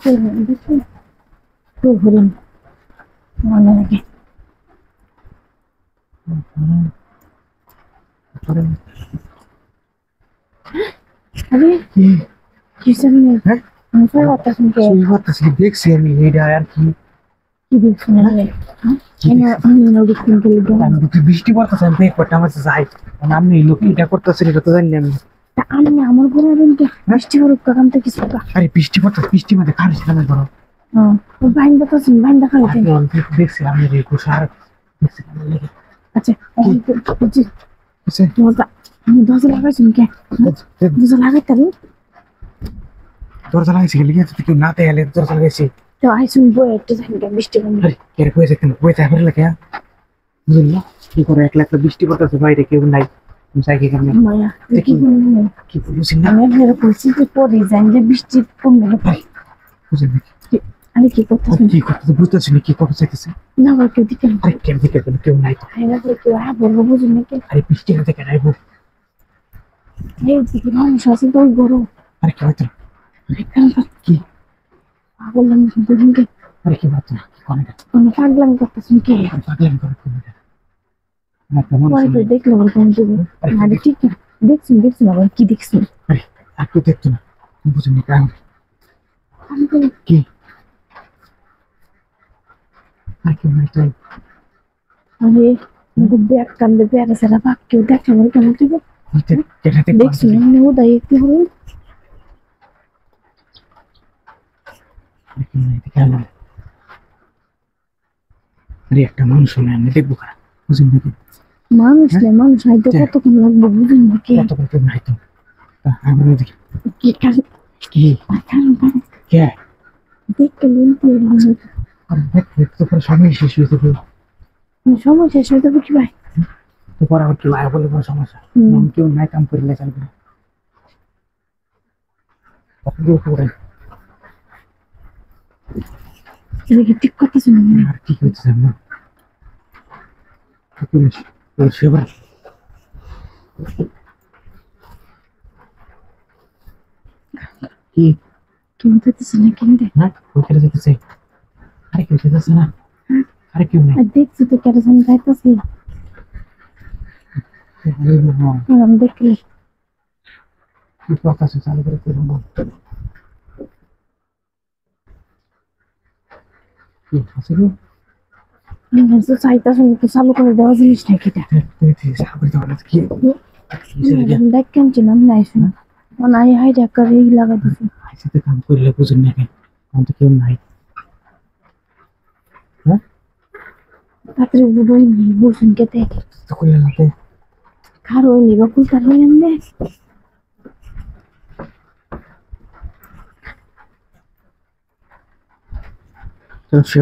দেখি তো হরিণ মনে লাগে। আরে কি জানি হ্যাঁ আমি ফের কথা শুনতে সেই কথা দেখছি আমি এইটা আর কি কি দেখছি না আমি তো বৃষ্টি পড়তেছে আমি একবার আমার যাই আমি এই লোক এটা করতেছি এটা তো জানি না আমি আমি আমার ঘরে কিন্তু বৃষ্টি হরুক কাকাম থেকে কিছু আরে বৃষ্টি পড়তেছে বৃষ্টি মধ্যে খারিস না করো বাইন দেখছি বাইন দেখা দেখছি আমি রেখো সার দেখছি আচ্ছা বুঝছি আচ্ছা আমি দরজা লাগাইছি কে দরজা লাগাইতে দরজা লাগাইছি গেলে কেউ না দেয়ালে দরজা লাগাইছি তো আইসুন বই একটা জায়গা বৃষ্টি আরে কে কইছে কেন বই তাই লাগে বুঝলি না কি করে একলা একটা বৃষ্টি পড়তেছে বাইরে কেউ নাই যাই কি কেমন মায়া দেখি কি বুঝছি না আমি এরকম চিন্তা করি যাই যে বৃষ্টি কমবে ভাই বুঝলি আমি কি করতেছি কি করতে বুঝতেছি না কি করতে চাইতেছে না আবার কেউ দিকে আরে কেমন দিকে কেউ নাই তো কেউ বলবো বুঝুন নাকি আরে বৃষ্টি না দেখে নাইবো এই দিকে মানুষ আছে তো গরম আরে কি হইতো কি পাগলাম বুঝুন কে আরে কি হইতো কোনো পাগলাম করতেছেন কে পাগলামি করে কি এটা না কেমন পরে দেখলে বলবো আরে ঠিক দেখছি আবার কি দেখছি আরে আর কেউ দেখতো না বুঝুন না কেমন কি আর কি হইতো আরে ব্যাগ কান্দে বেড়া সেরা পাক কেউ দেখলে আমার কেমন তুই দেখছি না উদয় একটু হলো আরে একটা মানুষ হলে আমি দেখবো খারাপ বুঝুন নাকি মানুষ হয়তো কতক্ষণ লাগবে বুঝুন নাকি কতক্ষণ কেউ নাই তো আমি দেখি কি কারণ কি কে দেখতে তো পরে সময় শেষ হয়ে যাবে সময় শেষ হয়ে যাবে কি ভাই তো পরে আবার কেউ আয় বলে কোনো সমস্যা কেউ নাই কাম করিলে চলবে না দেখি ঠিক কথা শুনে আর কি হচ্ছে না সেবার কি কিনতে না কিনতে হ্যাঁ ওইখানে যেতেছে আরে কেউ যেতেছে না আরে কেউ নাই দেখছি তো কেরোসিন খাইতেছি আমি দেখলি কি কথা আছে চালু করে করবো কি আছে গো চালু করে দেওয়া জিনিস নাকি কি দেখ কেন চিনাম নাই শোনা নাই হাই ডাক্তার এই লাগা দিছে আইসাতে কাম করলে বুঝুন না কেন আমার তো কেউ নাই হ্যাঁ তাড়াতাড়ি বুঝুন বুঝুন কেতে তো করলে না খারো নিবা কুল কার হই আমনে চলো সে